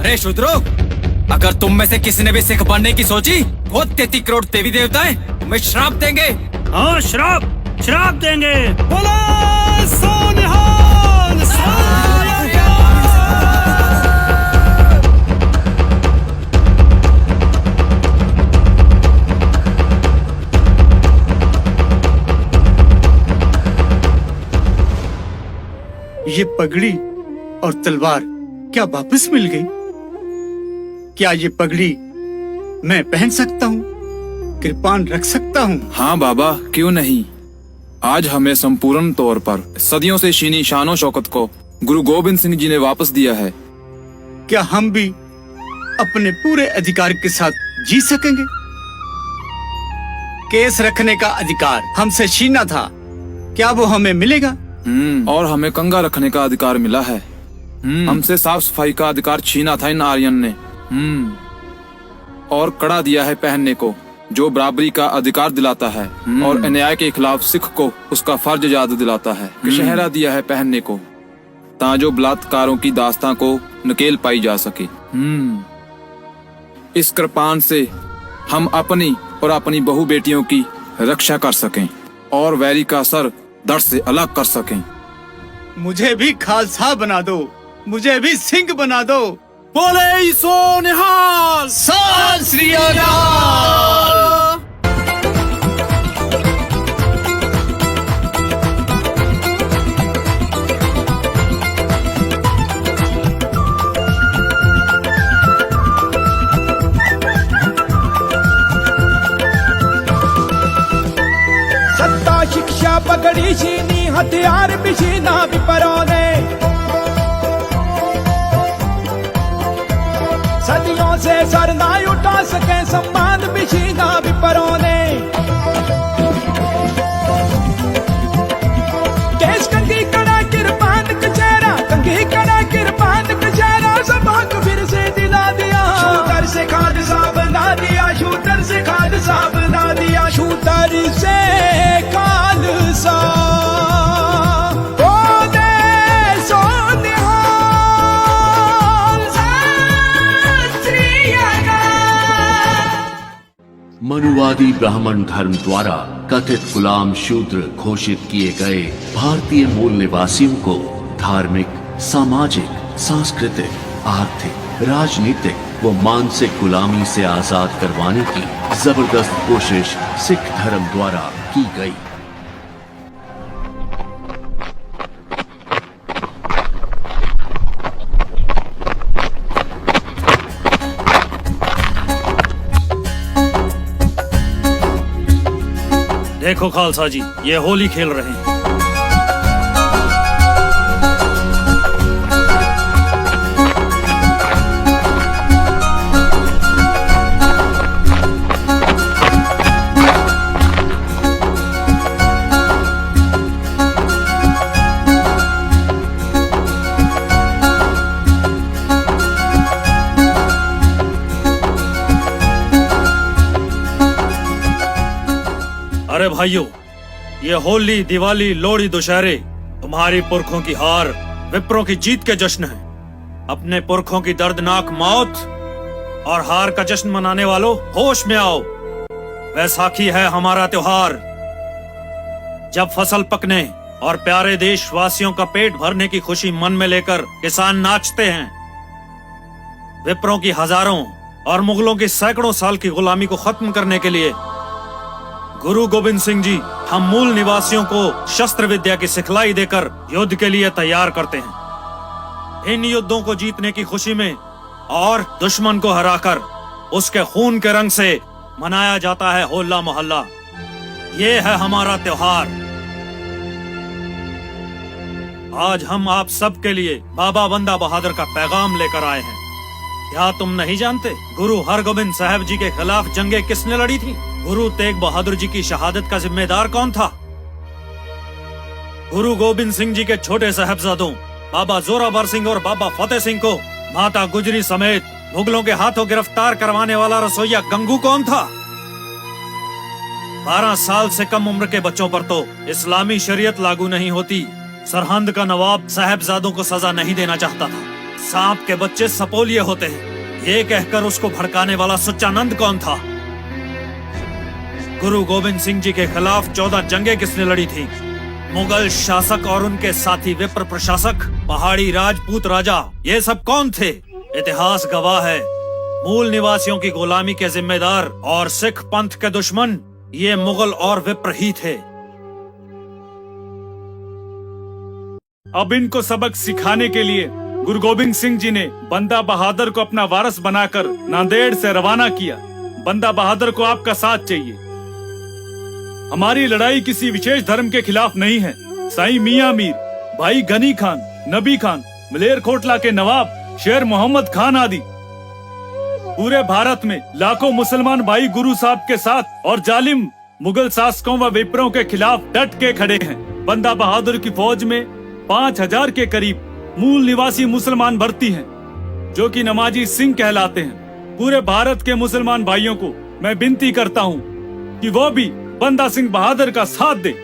अरे शूद्रो, अगर तुम में से किसी ने भी सिख बनने की सोची, वो 33 करोड़ देवी देवताएं तुम्हें श्राप देंगे। हाँ, श्राप देंगे। बोलो सोनिहाल, ये पगड़ी और तलवार क्या वापस मिल गई? क्या ये पगड़ी मैं पहन सकता हूँ? कृपान रख सकता हूँ? हाँ बाबा, क्यों नहीं। आज हमें संपूर्ण तौर पर सदियों से छीनी शानो शौकत को गुरु गोविंद सिंह जी ने वापस दिया है। क्या हम भी अपने पूरे अधिकार के साथ जी सकेंगे? केस रखने का अधिकार हमसे छीना था, क्या वो हमें मिलेगा? और हमें कंगा रखने का अधिकार मिला है। हमसे साफ सफाई का अधिकार छीना था इन आर्यन ने। और कड़ा दिया है पहनने को, जो बराबरी का अधिकार दिलाता है और अन्याय के खिलाफ सिख को उसका फर्ज याद दिलाता है। शहरा दिया है पहनने को, ताजो बलात्कारों की दास्तां को नकेल पाई जा सके। इस कृपान से हम अपनी और अपनी बहु बेटियों की रक्षा कर सकें और वैरी का सर दर्द से अलग कर सकें। मुझे भी खालसा बना दो, मुझे भी सिंह बना दो। बोले सोनिहाल, सत श्री अकाल। सत्ता शिक्षा पकड़ी छीनी, हथियार भी छीना विपरों ने। सदियों से सर ना उठा सके, सम्मान भी छीना विपरों ने। केस कंघी कड़ा किरपान कचेरा, कंघी कड़ा किरपान कचेरा, सब हक फिर से दिला दिया। शूटर से खाद सा बना दिया, शूटर से खाद सा बना दिया, शूटर से खालसा। मनुवादी ब्राह्मण धर्म द्वारा कथित गुलाम शूद्र घोषित किए गए भारतीय मूल निवासियों को धार्मिक, सामाजिक, सांस्कृतिक, आर्थिक, राजनीतिक व मानसिक गुलामी से आजाद करवाने की जबरदस्त कोशिश सिख धर्म द्वारा की गई। देखो खालसा जी, ये होली खेल रहे हैं। अरे भाइयों, ये होली, दिवाली, लोहड़ी, दुशहरे तुम्हारी पुरखों की हार, विप्रों की जीत के जश्न है। अपने पुरखों की दर्दनाक मौत और हार का जश्न मनाने वालों, होश में आओ। वैसाखी है हमारा त्योहार, जब फसल पकने और प्यारे देशवासियों का पेट भरने की खुशी मन में लेकर किसान नाचते हैं। विप्रों की हजारों और मुगलों की सैकड़ों साल की गुलामी को खत्म करने के लिए गुरु गोविंद सिंह जी हम मूल निवासियों को शस्त्र विद्या की सिखलाई देकर युद्ध के लिए तैयार करते हैं। इन युद्धों को जीतने की खुशी में और दुश्मन को हराकर उसके खून के रंग से मनाया जाता है होला मोहल्ला। ये है हमारा त्योहार। आज हम आप सब के लिए बाबा बंदा बहादुर का पैगाम लेकर आए हैं। क्या तुम नहीं जानते गुरु हरगोबिंद साहब जी के खिलाफ जंगे किसने लड़ी थी? गुरु तेग बहादुर जी की शहादत का जिम्मेदार कौन था? गुरु गोविंद सिंह जी के छोटे साहबजादों बाबा जोरावर सिंह और बाबा फतेह सिंह को माता गुजरी समेत मुगलों के हाथों गिरफ्तार करवाने वाला रसोइया गंगू कौन था? 12 साल से कम उम्र के बच्चों पर तो इस्लामी शरीयत लागू नहीं होती। सरहंद का नवाब साहबजादों को सजा नहीं देना चाहता था। सांप के बच्चे सपोलिये होते हैं। ये कहकर उसको भड़काने वाला सुच्चानंद कौन था? गुरु गोविंद सिंह जी के खिलाफ 14 जंगें किसने लड़ी थी? मुगल शासक और उनके साथी विप्र प्रशासक, पहाड़ी राजपूत राजा, ये सब कौन थे? इतिहास गवाह है, मूल निवासियों की गुलामी के जिम्मेदार और सिख पंथ के दुश्मन ये मुगल और विप्र ही थे। अब इनको सबक सिखाने के लिए गुरु गोविंद सिंह जी ने बंदा बहादुर को अपना वारस बनाकर नांदेड़ से रवाना किया। बंदा बहादुर को आपका साथ चाहिए। हमारी लड़ाई किसी विशेष धर्म के खिलाफ नहीं है। साईं मियां मीर, भाई गनी खान, नबी खान, मलेरकोटला के नवाब शेर मोहम्मद खान आदि पूरे भारत में लाखों मुसलमान भाई गुरु साहब के साथ और जालिम मुगल शासकों व विप्रों के खिलाफ डट के खड़े हैं। बंदा बहादुर की फौज में 5000 के करीब मूल निवासी मुसलमान भर्ती हैं, जो कि नमाजी सिंह कहलाते हैं। पूरे भारत के मुसलमान भाइयों को मैं विनती करता हूँ कि वो भी बंदा सिंह बहादुर का साथ दे।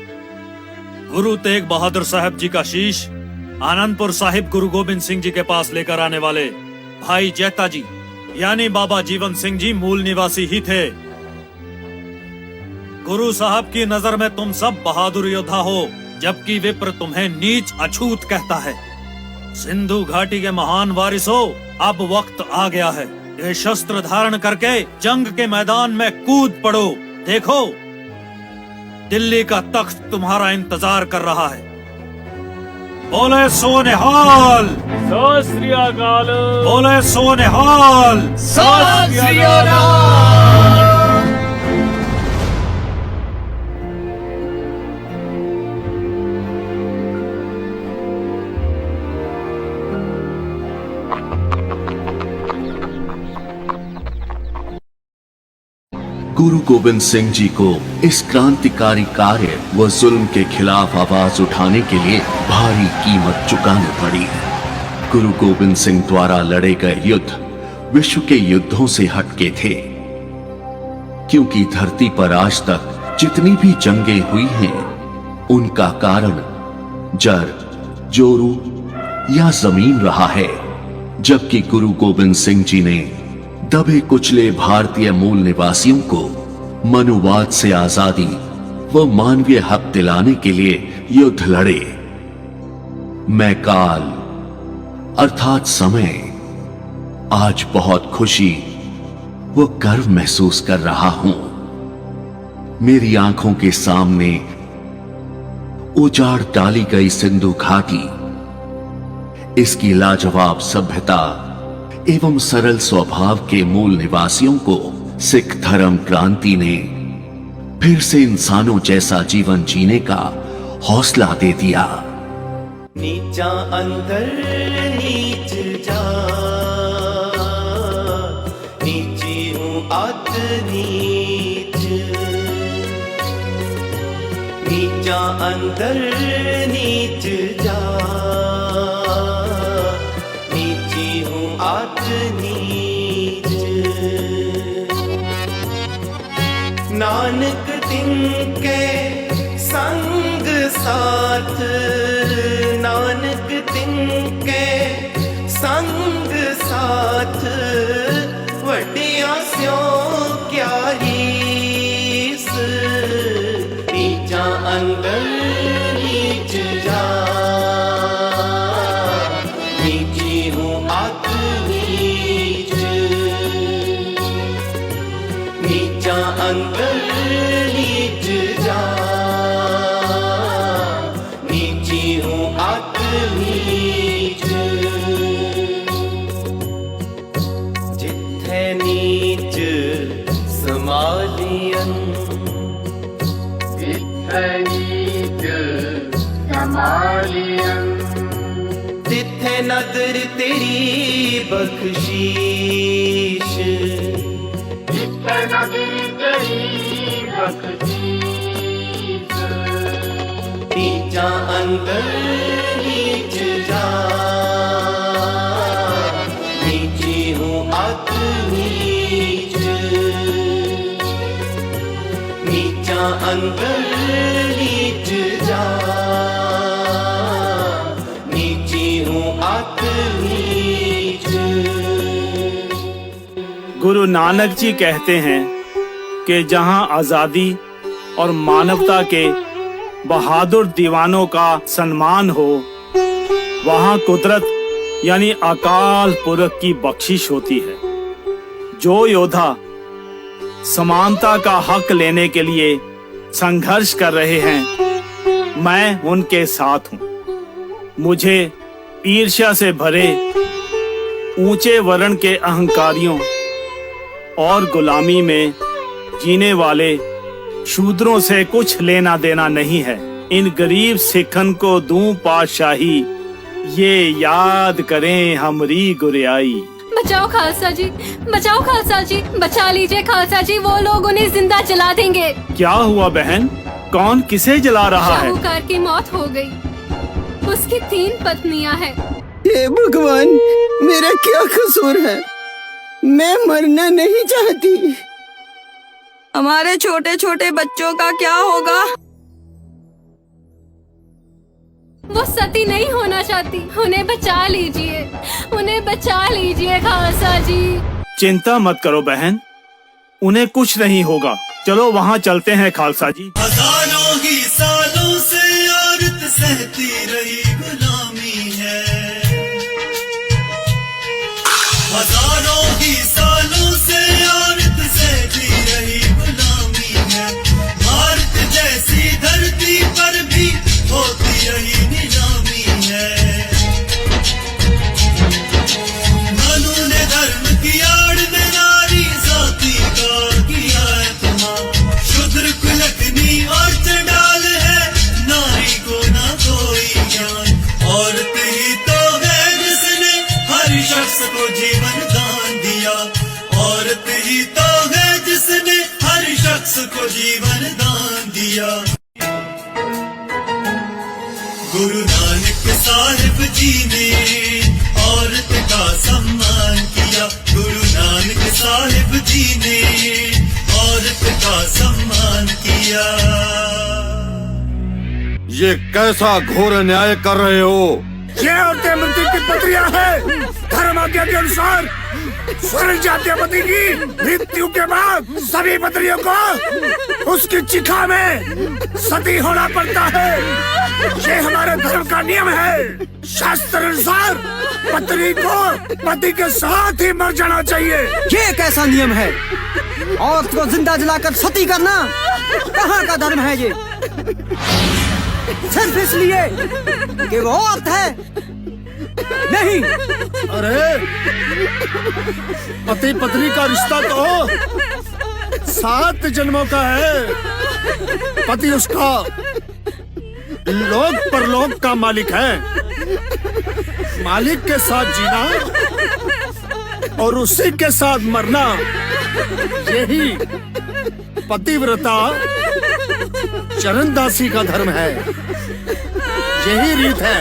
गुरु तेग बहादुर साहब जी का शीश आनंदपुर साहिब गुरु गोविंद सिंह जी के पास लेकर आने वाले भाई जैता जी यानी बाबा जीवन सिंह जी मूल निवासी ही थे। गुरु साहब की नजर में तुम सब बहादुर योद्धा हो, जबकि विप्र तुम्हें नीच अछूत कहता है। सिंधु घाटी के महान वारिसों, अब वक्त आ गया है। ये शस्त्र धारण करके जंग के मैदान में कूद पड़ो। देखो, दिल्ली का तख्त तुम्हारा इंतजार कर रहा है। बोले सो निहाल, सत श्री अकाल। बोले सो निहाल। गुरु गोविंद सिंह जी को इस क्रांतिकारी कार्य व जुल्म के खिलाफ आवाज उठाने के लिए भारी कीमत चुकानी पड़ी। गुरु गोविंद सिंह द्वारा लड़े गए युद्ध विश्व के युद्धों से हटके थे, क्योंकि धरती पर आज तक जितनी भी जंगें हुई हैं, उनका कारण जर, जोरू या जमीन रहा है, जबकि गुरु गोविंद सिंह जी ने दबे कुचले भारतीय मूल निवासियों को मनुवाद से आजादी व मानवीय हक दिलाने के लिए युद्ध लड़े। मैं काल अर्थात समय आज बहुत खुशी व गर्व महसूस कर रहा हूं। मेरी आंखों के सामने उजाड़ डाली गई सिंधु घाटी, इसकी लाजवाब सभ्यता एवं सरल स्वभाव के मूल निवासियों को सिख धर्म क्रांति ने फिर से इंसानों जैसा जीवन जीने का हौसला दे दिया। नीचा अंदर नीच जा, नीची हूँ आत नीच। नीचा अंदर नीच जा, आत नीच। नानक तिनके संग साथ, नानक तिनके संग साथ। वड्डियां स्यों क्या रीस, नीचा अंदर नीच जा। नीची हूँ आत नीच, नीचा अंदर नीच जा। नीची हूँ आत नीच। जिथे नीच समालियन, जिथे नीच समालियन। जिथे नदर तेरी बख्शीश, जिथे नदर तेरी बख्शीश। नीचा अंदर नीच जा, नीची हूँ आत नीच। नीचा अंदर नीच जा, नीची हूँ आत नीच। गुरु नानक जी कहते हैं कि जहां आजादी और मानवता के बहादुर दीवानों का सम्मान हो, वहां कुदरत यानी अकाल पुरख की बख्शिश होती है। जो योद्धा समानता का हक लेने के लिए संघर्ष कर रहे हैं, मैं उनके साथ हूं। मुझे ईर्ष्या से भरे ऊंचे वर्ण के अहंकारियों और गुलामी में जीने वाले शूद्रों से कुछ लेना देना नहीं है। इन गरीब सिखन को दूं पातशाही, ये याद करें हमरी गुरियाई। बचाओ खालसा जी, बचाओ खालसा जी, बचा लीजिए खालसा जी, वो लोग उन्हें जिंदा जला देंगे। क्या हुआ बहन? कौन किसे जला रहा है? शाहूकार की मौत हो गई, उसकी 3 पत्नियां हैं। हे भगवान, मेरा क्या कसूर है? मैं मरना नहीं चाहती। हमारे छोटे छोटे बच्चों का क्या होगा? वो सती नहीं होना चाहती, उन्हें बचा लीजिए, उन्हें बचा लीजिए खालसा जी। चिंता मत करो बहन, उन्हें कुछ नहीं होगा। चलो वहाँ चलते हैं खालसा जी। हजारों ही सालों से औरत सहती रही गुलामी है, हजारों ही सालों से औरत सहती रही गुलामी है। भारत जैसी धरती पर भी होती रही नीलामी है। कानून धर्म की आड़ में नारी जाति का किया इत्मीनान। शूद्र कुलकनी और चंडाल है, नारी को ना कोई ज्ञान। औरत ही तो है जिसने हर शख्स को जीवन दान दिया, औरत ही तो है जिसने हर शख्स को जीवन दान दिया। गुरु नानक साहिब जी ने औरत का सम्मान किया, गुरु नानक साहिब जी ने औरत का सम्मान किया। ये कैसा घोर अन्याय कर रहे हो? ये औरतें मृत्यु की पत्रियां हैं। धर्म आज्ञा के अनुसार स्वर्ण जातीय पति की मृत्यु के बाद सभी पत्नियों को उसकी चिखा में सती होना पड़ता है। ये हमारे धर्म का नियम है। शास्त्र अनुसार पत्नी को पति के साथ ही मर जाना चाहिए। ये कैसा नियम है? औरत को जिंदा जलाकर सती करना कहाँ का धर्म है ये? सिर्फ इसलिए कि वो औरत है? नहीं। अरे पति पत्नी का रिश्ता तो 7 जन्मों का है। पति उसका लोक परलोक का मालिक है। मालिक के साथ जीना और उसी के साथ मरना, यही पतिव्रता चरणदासी का धर्म है। यही रीत है।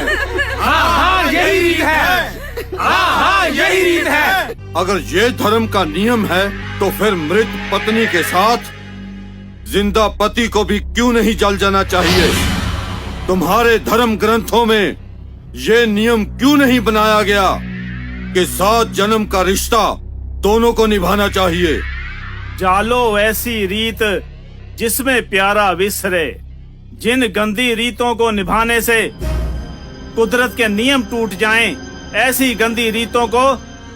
यही रीत है। यही रीत है। अगर ये धर्म का नियम है तो फिर मृत पत्नी के साथ जिंदा पति को भी क्यों नहीं जल जाना चाहिए? तुम्हारे धर्म ग्रंथों में ये नियम क्यों नहीं बनाया गया कि 7 जन्म का रिश्ता दोनों को निभाना चाहिए? जालो ऐसी रीत जिसमें प्यारा विसरे। जिन गंदी रीतों को निभाने से कुदरत के नियम टूट जाएं, ऐसी गंदी रीतों को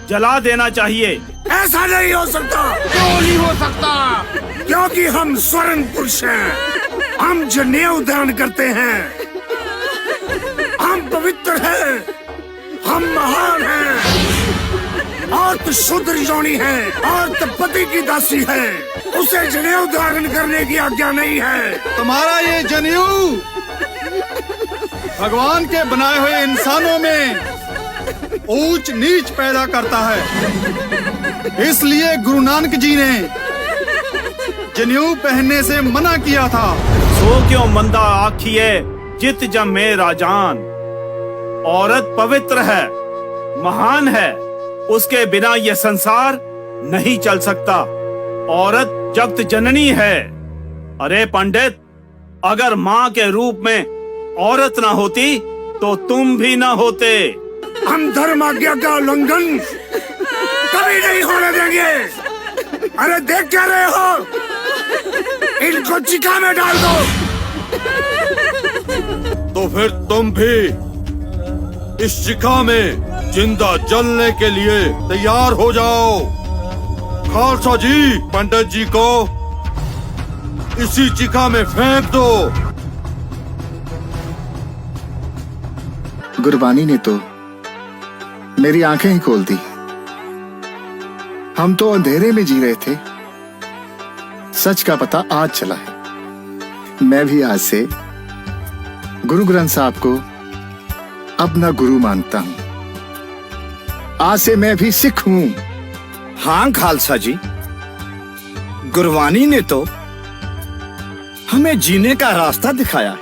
जला देना चाहिए। ऐसा नहीं हो सकता। क्यों नहीं हो सकता? क्योंकि हम स्वर्ण पुरुष हैं। हम जनेऊ दान करते हैं। हम पवित्र हैं। हम महान हैं। औरत शूद्र योनि है। औरत पति की दासी है। उसे जनेऊ धारण करने की आज्ञा नहीं है। तुम्हारा ये जनेऊ भगवान के बनाए हुए इंसानों में ऊंच नीच पैदा करता है। इसलिए गुरु नानक जी ने जनेऊ पहनने से मना किया था। सो क्यों मंदा आखिए जित जमे राजान। औरत पवित्र है, महान है, उसके बिना यह संसार नहीं चल सकता। औरत जगत जननी है। अरे पंडित, अगर माँ के रूप में औरत ना होती तो तुम भी ना होते। हम धर्म आज्ञा का उल्लंघन कभी नहीं होने देंगे। अरे देख क्या रहे हो? इनको चिका में डाल दो। तो फिर तुम भी इस चिका में जिंदा जलने के लिए तैयार हो जाओ। खालसा जी, पंडित जी को इसी चिका में फेंक दो। गुरबानी ने तो मेरी आंखें ही खोल दी। हम तो अंधेरे में जी रहे थे, सच का पता आज चला है। मैं भी आज से गुरु ग्रंथ साहब को अपना गुरु मानता हूं। आज से मैं भी सिख हूं। हाँ खालसा जी, गुरबानी ने तो हमें जीने का रास्ता दिखाया है।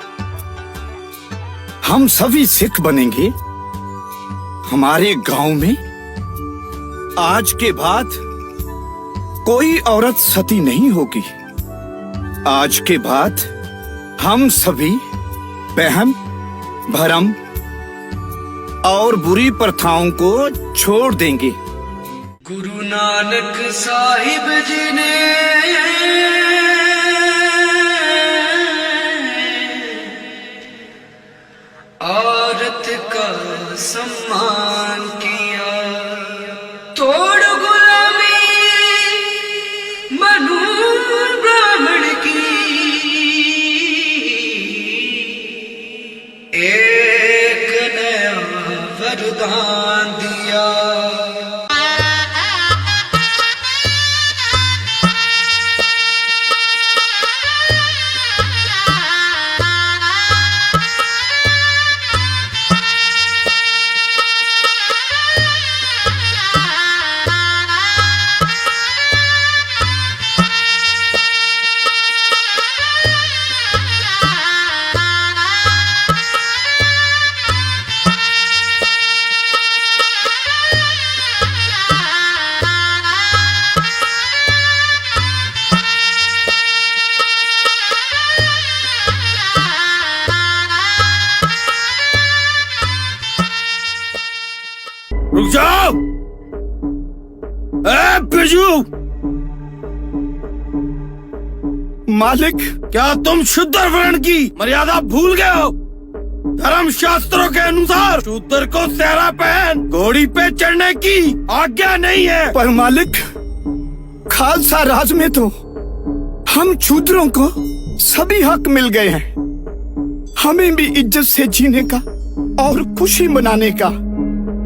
हम सभी सिख बनेंगे। हमारे गांव में आज के बाद कोई औरत सती नहीं होगी। आज के बाद हम सभी वहम, भरम और बुरी प्रथाओं को छोड़ देंगे। गुरु नानक साहिब जी ने औरत का सम्मान किया, तोड़ गुलामी मनु ब्राह्मण की, एक नया वरदान दिया। रुक जाओ। ए बिरजू, मालिक, क्या तुम शूद्र वर्ण की मर्यादा भूल गए हो? धर्म शास्त्रों के अनुसार शूद्र को सेहरा पहन घोड़ी पे चढ़ने की आज्ञा नहीं है। पर मालिक, खालसा राज में तो हम शूद्रों को सभी हक मिल गए हैं। हमें भी इज्जत से जीने का और खुशी मनाने का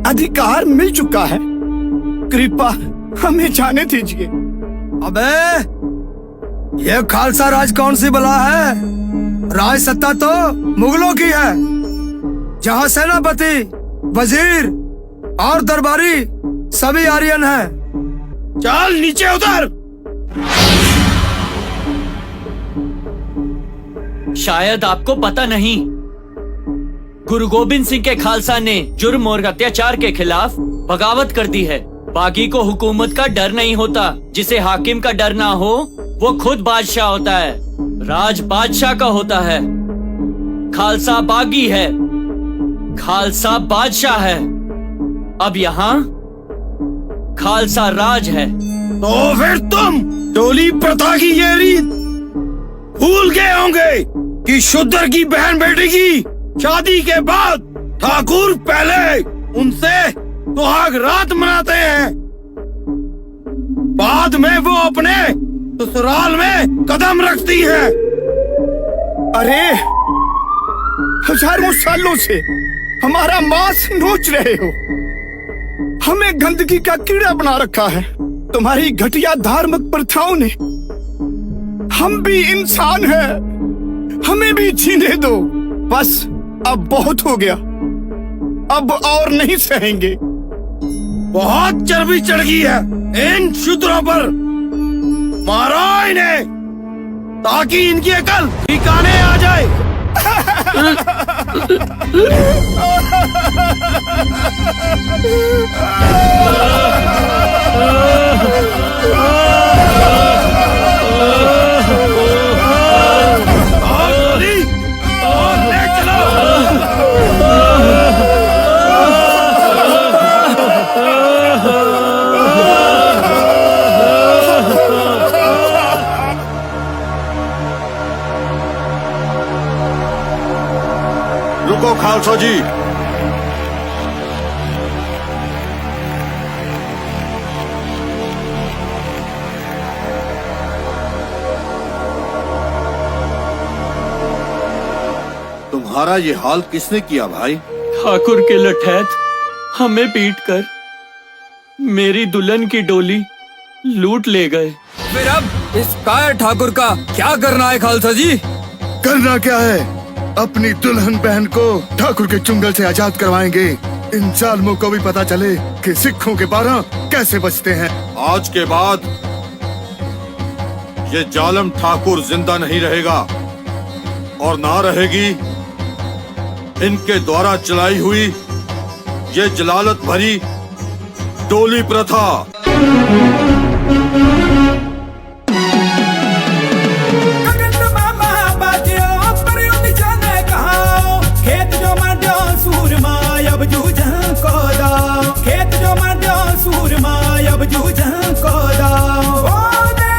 अधिकार मिल चुका है। कृपा हमें जाने दीजिए। अबे, ये खालसा राज कौन सी बला है? राज सत्ता तो मुगलों की है, जहाँ सेनापति, वजीर और दरबारी सभी आर्यन हैं। चल नीचे उतर। शायद आपको पता नहीं, गुरु गोविंद सिंह के खालसा ने जुर्म और अत्याचार के खिलाफ बगावत कर दी है। बागी को हुकूमत का डर नहीं होता। जिसे हाकिम का डर ना हो वो खुद बादशाह होता है। राज बादशाह का होता है। खालसा बागी है, खालसा बादशाह है। अब यहाँ खालसा राज है। तो फिर तुम टोली प्रथा की ये रीत भूल गए होंगे कि शूद्र की बहन बेटी की शादी के बाद ठाकुर पहले उनसे सुहाग रात मनाते हैं, बाद में वो अपने ससुराल में कदम रखती है। अरे, हजारों सालों से हमारा मांस नोच रहे हो। हमें गंदगी का कीड़ा बना रखा है तुम्हारी घटिया धार्मिक प्रथाओं ने। हम भी इंसान हैं, हमें भी जीने दो। बस अब बहुत हो गया, अब और नहीं सहेंगे। बहुत चर्बी चढ़ गई है इन शूद्रों पर। मारो इन्हें ताकि इनकी अकल ठिकाने आ जाए। खालसा जी। तुम्हारा ये हाल किसने किया भाई? ठाकुर के लठैत हमें पीटकर मेरी दुल्हन की डोली लूट ले गए। फिर अब इस कायर ठाकुर का क्या करना है खालसा जी? करना क्या है? अपनी दुल्हन बहन को ठाकुर के चुंगल से आजाद करवाएंगे। इन जालिमों को भी पता चले कि सिखों के 12 कैसे बचते हैं। आज के बाद ये जालिम ठाकुर जिंदा नहीं रहेगा और ना रहेगी इनके द्वारा चलाई हुई ये जलालत भरी डोली प्रथा। खेत जो मांडो सूरमा अब जूझं को दो, खेत जो मांडो सूरमा अब जूझं को दो। ओ दे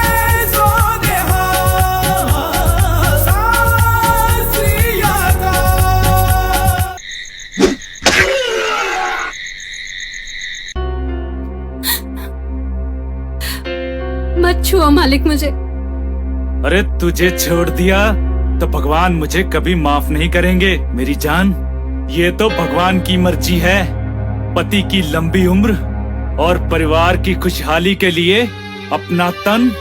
सो दे हा सासिया का। मत छुओ मालिक मुझे। अरे तुझे छोड़ दिया तो भगवान मुझे कभी माफ नहीं करेंगे मेरी जान। ये तो भगवान की मर्जी है। पति की लंबी उम्र और परिवार की खुशहाली के लिए अपना तन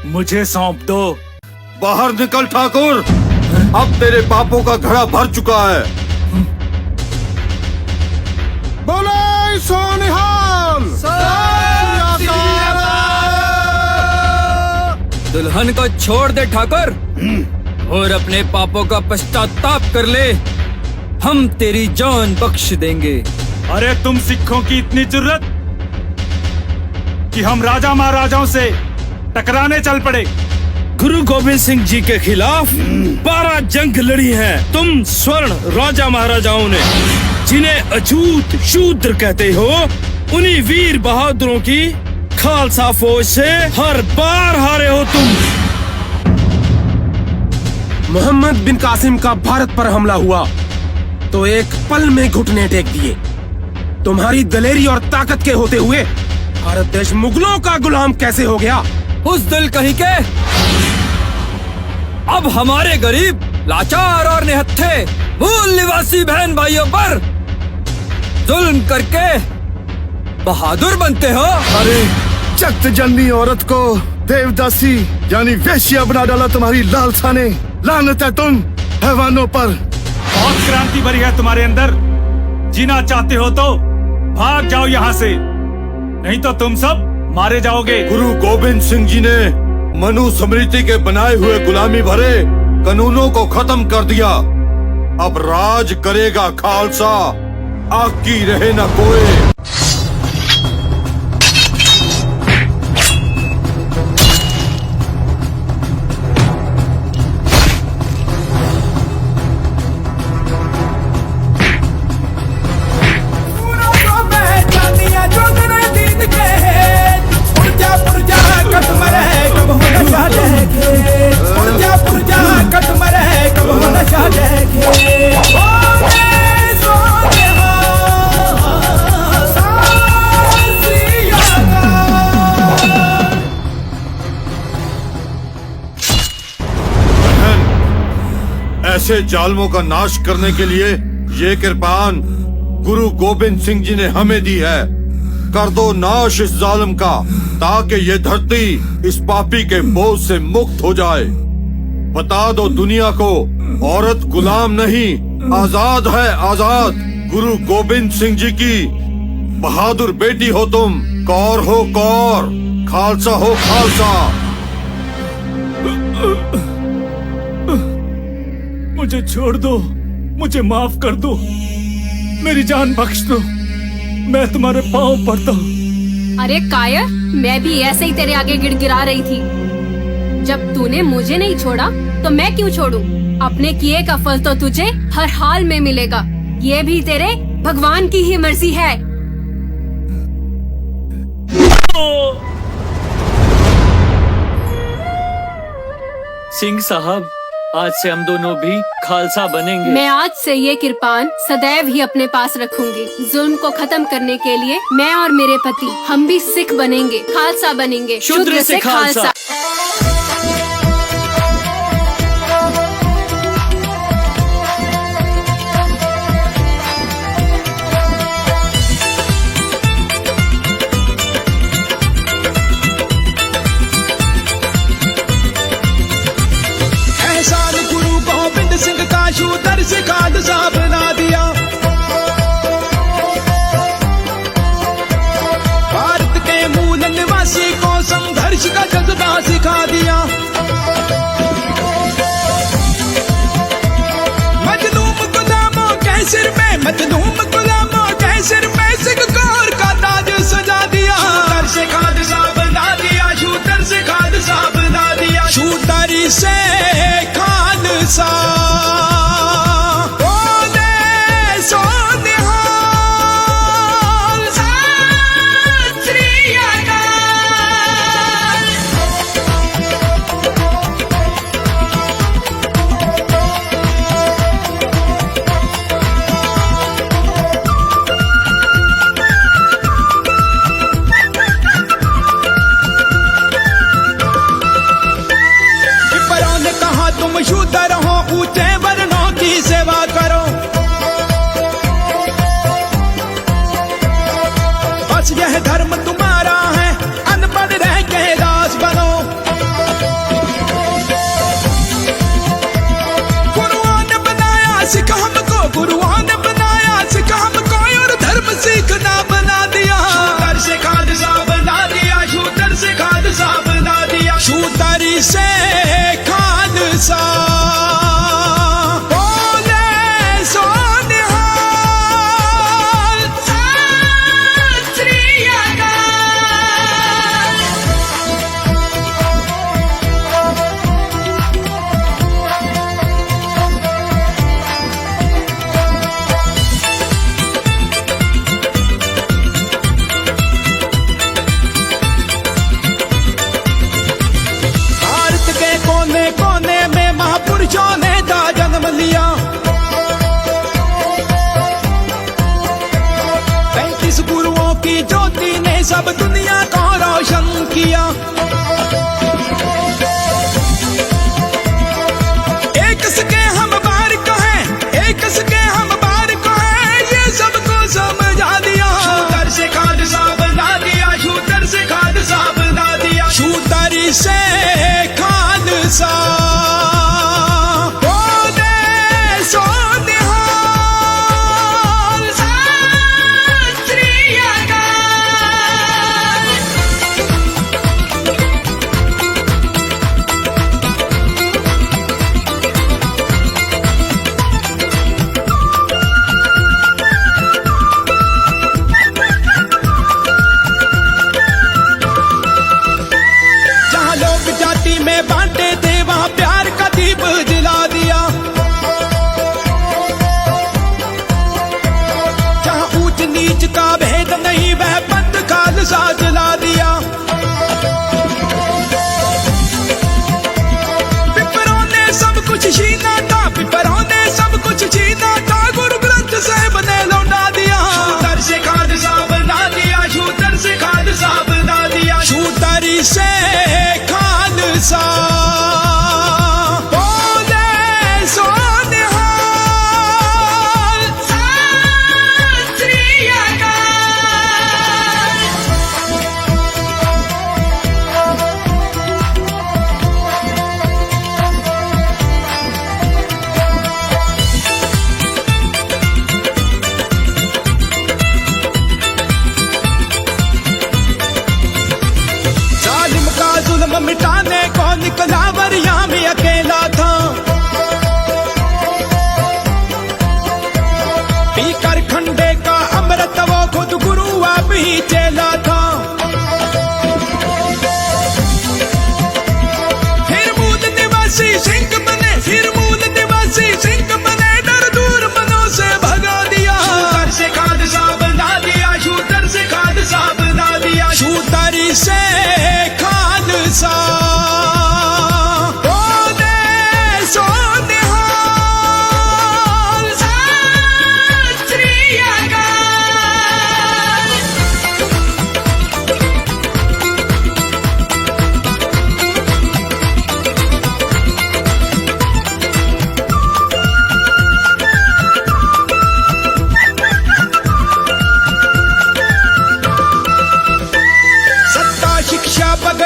मुझे सौंप दो। बाहर निकल ठाकुर, अब तेरे पापों का घड़ा भर चुका है। बोले सोनिहाल। दुल्हन को छोड़ दे ठाकुर और अपने पापों का पश्चाताप कर ले। हम तेरी जान बख्श देंगे। अरे तुम सिखों की इतनी जुर्रत कि हम राजा महाराजाओं से टकराने चल पड़े। गुरु गोविंद सिंह जी के खिलाफ 12 जंग लड़ी हैं तुम स्वर्ण राजा महाराजाओं ने। जिन्हें अछूत शूद्र कहते हो, उन्हीं वीर बहादुरों की खालसा फौज से हर बार हारे हो तुम। मोहम्मद बिन कासिम का भारत पर हमला हुआ तो एक पल में घुटने टेक दिए। तुम्हारी दलेरी और ताकत के होते हुए भारत देश मुगलों का गुलाम कैसे हो गया? उस दिल कहीं के अब हमारे गरीब, लाचार और निहत्थे मूल निवासी बहन भाइयों पर जुल्म करके बहादुर बनते हो। अरे चक्त जननी औरत को देवदासी यानी वेश्या बना डाला तुम्हारी लालसा ने। लानत है तुम हैवानों पर। बहुत क्रांति भरी है तुम्हारे अंदर। जीना चाहते हो तो भाग जाओ यहाँ से, नहीं तो तुम सब मारे जाओगे। गुरु गोविंद सिंह जी ने मनु स्मृति के बनाए हुए गुलामी भरे कानूनों को खत्म कर दिया। अब राज करेगा खालसा, आकी रहे न कोई। ऐसे जालमों का नाश करने के लिए ये कृपान गुरु गोविंद सिंह जी ने हमें दी है। कर दो नाश इस जालिम का, ताकि ये धरती इस पापी के बोझ से मुक्त हो जाए। बता दो दुनिया को, औरत गुलाम नहीं, आजाद है आजाद। गुरु गोविंद सिंह जी की बहादुर बेटी हो तुम। कौर हो कौर, खालसा हो खालसा। मुझे छोड़ दो, मुझे माफ कर दो, मेरी जान बख्श दो। मैं तुम्हारे पांव पड़ता हूँ। अरे कायर, मैं भी ऐसे ही तेरे आगे गिड़गिड़ा रही थी। जब तूने मुझे नहीं छोड़ा तो मैं क्यों छोड़ूं? अपने किए का फल तो तुझे हर हाल में मिलेगा। ये भी तेरे भगवान की ही मर्जी है। सिंह साहब, आज से हम दोनों भी खालसा बनेंगे। मैं आज से ये किरपान सदैव ही अपने पास रखूंगी। जुल्म को खत्म करने के लिए मैं और मेरे पति हम भी सिख बनेंगे, खालसा बनेंगे, शूद्र से खालसा। एहसान गुरु गोविंद सिंह का शूदर से खालसा बना दिया। भारत के मूल निवासी को संघर्ष का जज्बा सिखा दिया। मजलूम गुलामों के सिर में, मजलूम गुलामों के सिर में सिख कौर का ताज सजा दिया। शूदर से खालसा बना दिया, शूदर से खालसा बना दिया, शूदर से खालसा। बोले सो निहाल, सत श्री अकाल। पिपरों ने कहा तुम शूदर हो, ऊंचे वर्णों की सेवा करो। बस यह धर्म तुम्हारा है, अनपढ़ रह के दास बनो। गुरुओं ने बनाया सिख हमको, गुरुओं ने बनाया सिख हमको, और धर्म सीखना बना दिया। शूदर से खालसा बना दिया, शूदर से खालसा बना दिया, शूदर से खालसा। बोले सो निहाल, सत श्री अकाल। भारत के कोने कोने में महापुरुषों ने था जन्म लिया। 35 गुरुओं की ज्योति ने सब दुनिया को रोशन किया। एक सके हम बार को हैं, एक सके हम बार को हैं, ये सबको समझा दिया। शूदर से खालसा बना दिया, शूदर से खालसा बना दिया, शूदर से खालसा। बोले सो निहाल, सत श्री अकाल।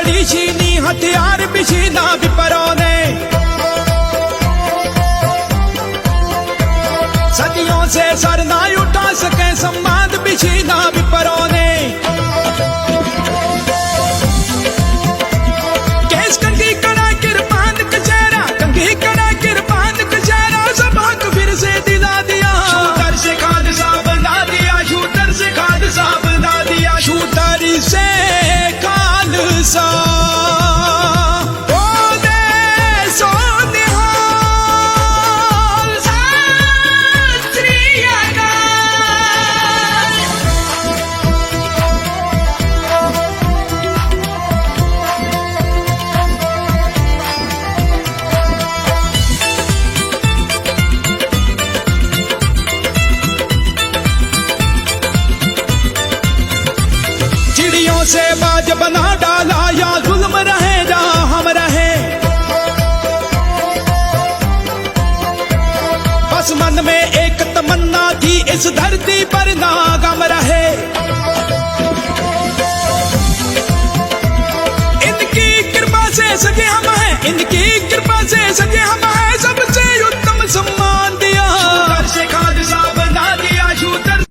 लकड़ी छीनी हथियार भी छीना विपरों ने सदियों से सर ना उठा सके सम्मान भी छीना विपरों ने केस कंघी कड़ा किरपान कचहरा कंघी कड़ा किरपान कचहरा सब हक फिर से दिला दिया शूटर से खालसा बना दिया शूटर से खालसा बना दिया शूटर से खालसा से बाज बना डाला या जुल्म रहे या हम रहे बस मन में एक तमन्ना थी इस धरती पर ना गम रहे इनकी कृपा से सजे हम हैं इनकी कृपा से सजे हम हैं